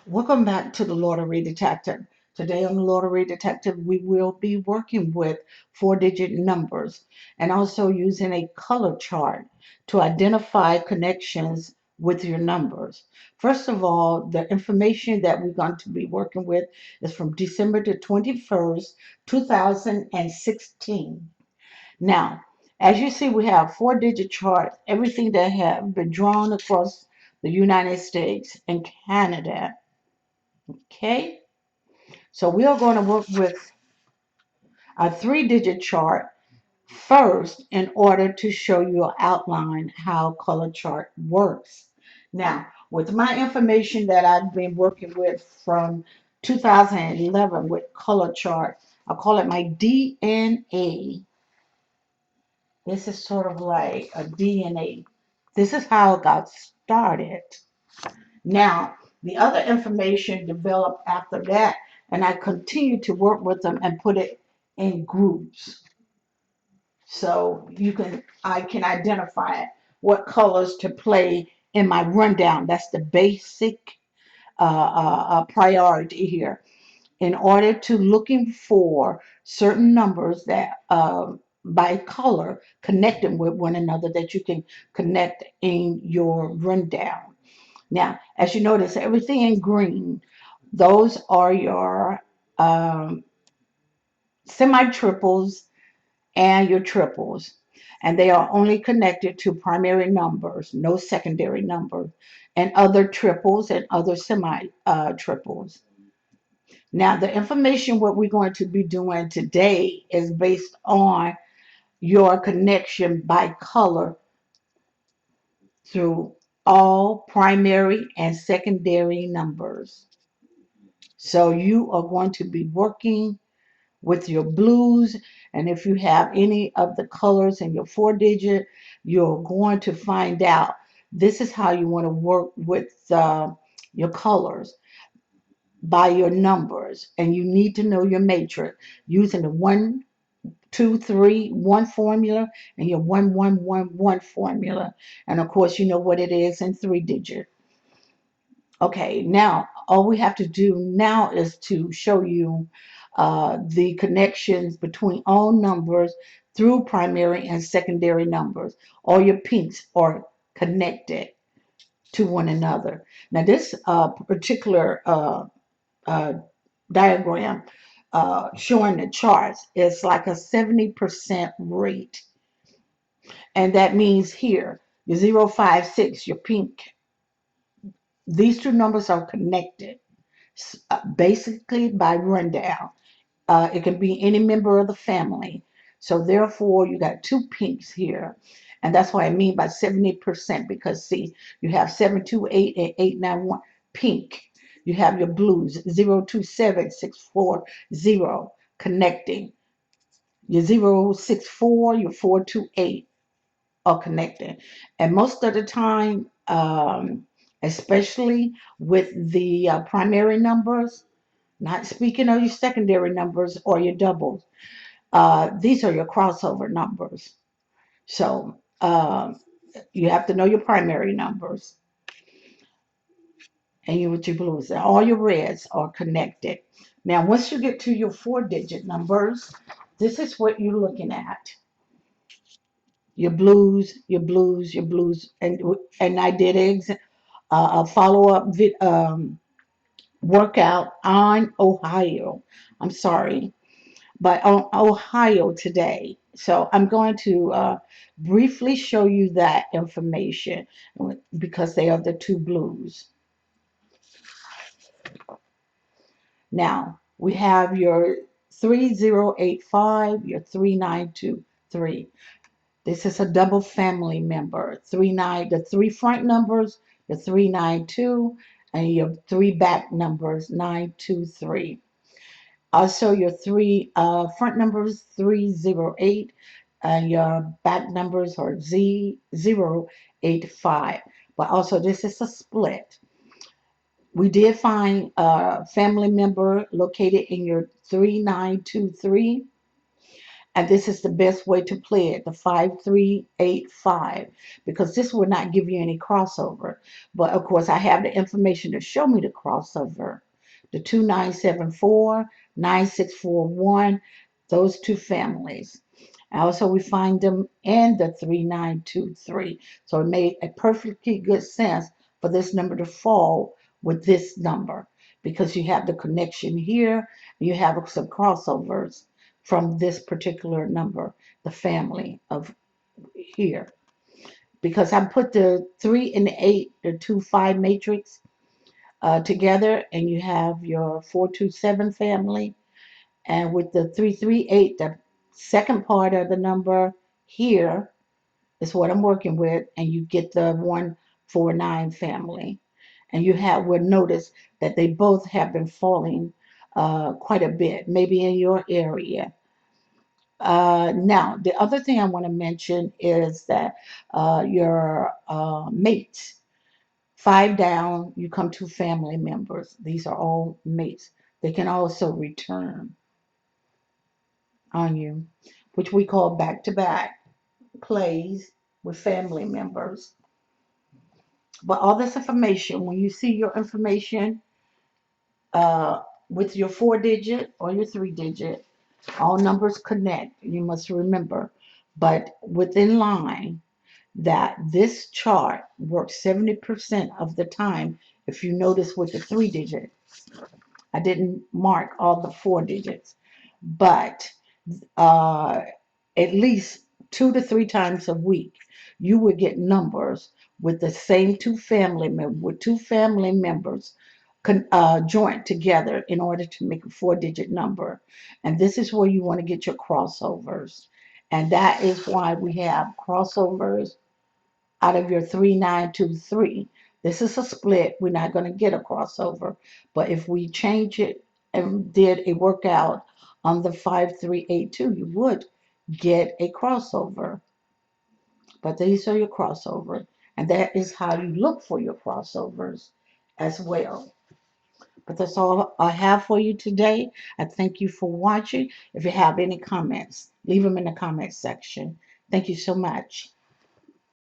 Welcome back to the Lottery Detective. Today on the Lottery Detective, we will be working with four-digit numbers and also using a color chart to identify connections with your numbers. First of all, the information that we're going to be working with is from December the 21st, 2016. Now, as you see, we have four-digit charts, everything that have been drawn across the United States and Canada. Okay, so we are going to work with a three-digit chart first in order to show you an outline how color chart works. Now, with my information that I've been working with from 2011 with color chart, I call it my DNA. This is sort of like a DNA. This is how it got started. Now, the other information developed after that, and I continue to work with them and put it in groups. So I can identify what colors to play in my rundown. That's the basic priority here. In order to looking for certain numbers that by color connecting with one another that you can connect in your rundown. Now, as you notice, everything in green, those are your semi triples and your triples. And they are only connected to primary numbers, no secondary numbers, and other triples and other semi triples. Now, the information what we're going to be doing today is based on your connection by color through all primary and secondary numbers. So you are going to be working with your blues, and if you have any of the colors in your four digit, you're going to find out this is how you want to work with your colors by your numbers, and you need to know your matrix using the 1 2 3 1 formula and your 1 1 1 1 formula, and of course you know what it is in three digit. Okay, now all we have to do now is to show you the connections between all numbers through primary and secondary numbers. All your pinks are connected to one another. Now, this particular uh, diagram showing the charts is like a 70% rate. And that means here, your 056, your pink, these two numbers are connected basically by rundown. It can be any member of the family. So therefore, you got two pinks here. And that's what I mean by 70% because see, you have 728 and 891 pink. You have your blues 027640 connecting. Your 064, your 428 are connected. And most of the time, especially with the primary numbers, not speaking of your secondary numbers or your doubles. These are your crossover numbers. So you have to know your primary numbers and you with your blues. All your reds are connected. Now, once you get to your four-digit numbers, this is what you're looking at. Your blues, your blues, your blues, and I did a follow-up workout on Ohio. I'm sorry, but on Ohio today. So I'm going to briefly show you that information because they are the two blues. Now we have your 3085, your 3923. This is a double family member. The three front numbers, the 392, and your three back numbers, 923. Also, your three front numbers 308 and your back numbers are Z085. But also, this is a split. We did find a family member located in your 3923 And this is the best way to play it, the 5385, because this will not give you any crossover. But of course, I have the information to show me the crossover. The 2974, 9641, those two families. Also, we find them in the 3923. So it made a perfectly good sense for this number to fall with this number because you have the connection here, you have some crossovers from this particular number, the family of here. Because I put the 3 and the 8, the 2 5 matrix together, and you have your 427 family. And with the 338, the second part of the number here is what I'm working with, and you get the 149 family. And you have will notice that they both have been falling quite a bit, maybe in your area. Now, the other thing I want to mention is that your mates, 5 down, you come to family members. These are all mates. They can also return on you, which we call back to back plays with family members. But all this information, when you see your information uh, with your 4 digit or your 3 digit, all numbers connect. You must remember. But within line, that this chart works 70% of the time. If you notice with the 3 digit, I didn't mark all the 4 digits, but uh, at least 2 to 3 times a week, you would get numbers with the same with 2 family members joined together in order to make a 4 digit number. And this is where you want to get your crossovers. And that is why we have crossovers out of your 3923. This is a split. We're not going to get a crossover. But if we change it and did a workout on the 5382, you would get a crossover. But these are your crossover. And that is how you look for your crossovers as well. But that's all I have for you today. I thank you for watching. If you have any comments, leave them in the comment section. Thank you so much.